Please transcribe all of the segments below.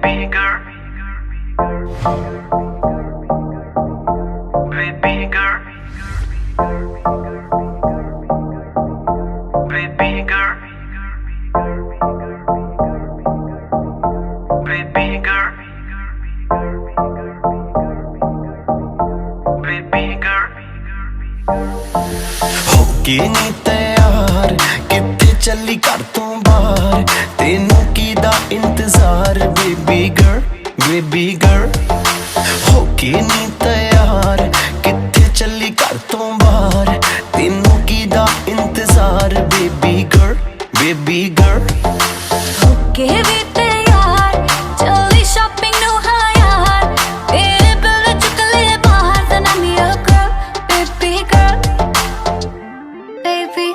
baby girl, baby girl, baby girl, baby girl, baby girl. होके नी तैयार कित्थे चली घर तो बाहर तेनू कीदा इंतजार बेबी गर्ल बेबी गर्ल होके नी तैयार कित्थे चली घर तो बाहर तेनू कीदा इंतजार बेबी गर्ल बेबी गर्ल होके भी तैयार चली शॉपिंग नु हाँ यार तेरे बिल चुक ले बाहर then I'm your girl baby girl baby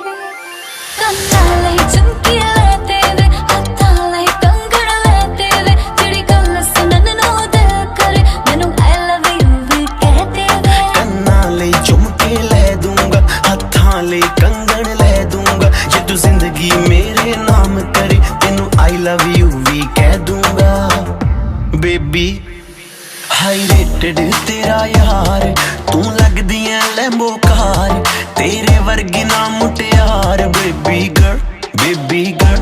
ਕੰਨਾਂ ਲਈ ਝੁਮਕੀ ਲੈ ਤੇਰੇ ਹੱਥਾਂ ਲਈ ਕੰਗਣ ਲੈ ਤੇਰੇ ਜਿਹੜੀ ਗੱਲ ਸੁਣਨ ਨੂੰ ਦਿਲ ਕਰੇ ਮੈਨੂੰ I love you ਵੀ ਕਹਿ ਤੇਰੇ ਕੰਨਾਂ ਲਈ ਝੁਮਕੇ ਲੈ ਦੂੰਗਾ ਹੱਥਾਂ ਲਈ ਕੰਗਣ ਲੈ ਦੂੰਗਾ ਜੇ ਤੂੰ ਜ਼ਿੰਦਗੀ ਮੇਰੇ ਨਾਮ ਕਰੇ ਤੈਨੂੰ I love you ਵੀ ਕਹਿ ਦੂੰਗਾ ਬੇਬੀ ਹਾਈ ਰੇਟਡ ਤੇਰਾ ਯਾਰ ਤੂੰ ਲੱਗਦੀ ਐ ਲੈਂਬੋ ਕਾਰ ਤੇਰੇ ਵਰਗੀ ਨਾ ਮੁਟਿਆਰ ਬੇਬੀ ਗਰਲ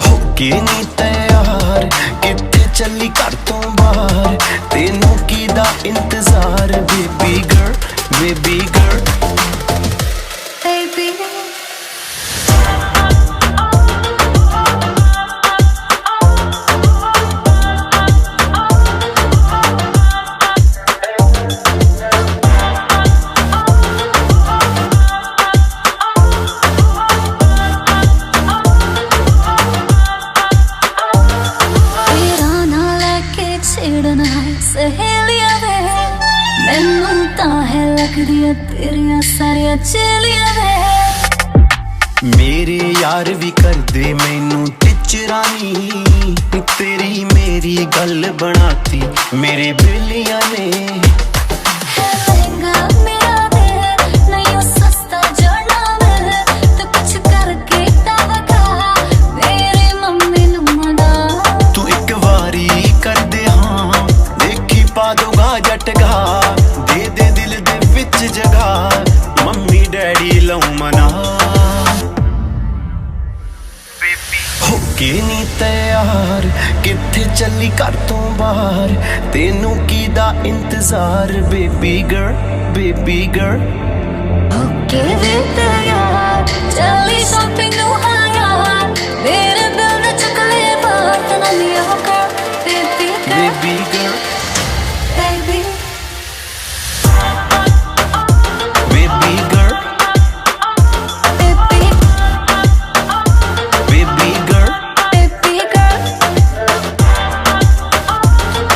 ਹੋਕੇ ਨੀ ਤੈयार ਕਿੱਥੇ ਚੱਲੀ ਘਰ ਤੋਂ ਬਾਹਰ ਤੈਨੂੰ ਕੀਦਾ ਇੰਤਜ਼ਾਰ ਬੇਬੀ ਗਰਲ baby ਛੇੜਨਾ ਸਹੇਲੀਆਂ ਵੇ ਮੈਨੂੰ ਤਾਂ ਹੈ ਲੱਗਦੀਆਂ ਤੇਰੀਆਂ ਸਾਰੀਆਂ ਚੇਲੀਆਂ ਵੇ ਮੇਰੇ ਯਾਰ ਵੀ ਕਰਦੇ ਮੈਨੂੰ ਟਿਚਰਾਨੀ ਤੇਰੀ ਮੇਰੀ ਗੱਲ ਬਣਾਤੀ ਮੇਰੇ ਬੇਲੀਆਂ ਨੇ ਲਹਿੰਗਾ ਮੇਰਾ ਦੇ ਨਹੀਂ ਉਹ ਸਸਤਾ ਜੜਨਾ ਵੇ ਤੂੰ ਕੁਛ ਕਰਕੇ ਤਾਂ ਵਖਾ ਮੇਰੀ ਮੰਮੀ ਨੂੰ ਮਨਾ ਤੂੰ ਇੱਕ ਵਾਰੀ ਕਰਦੇ ਹਾਂ ਦੇਖੀ ਪਾ ਦੋਗਾ ਜਟਗਾ ਦੇ ਦੇ ਦਿਲ ਦੇ ਵਿੱਚ ਜਗਾ ਮੰਮੀ ਡੈਡੀ ਲਉ ਮਨਾ ਹੋਕੇ ਨੀ ਤੈयार ਕਿੱਥੇ ਚੱਲੀ ਘਰ ਤੋਂ ਬਾਹਰ ਤੈਨੂੰ ਕੀਦਾ ਇੰਤਜ਼ਾਰ ਬੇਬੀ ਗਰਲ ਹੋਕੇ ਵੀ ਤੈयार ਚੱਲੀ ਸ਼ਾਪਿੰਗ ਨੂੰ ਹਾਂ ਯਾਰ ਮੇਰੇ ਬਿਲ ਦੇ ਚੁੱਕ ਲੈ ਬਾਹਰ ਤਾਂ I'm your girl baby girl baby girl baby baby girl baby baby girl baby girl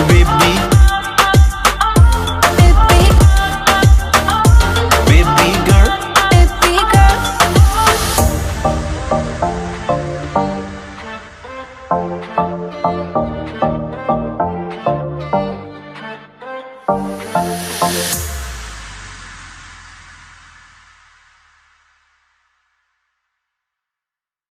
baby baby baby girl baby girl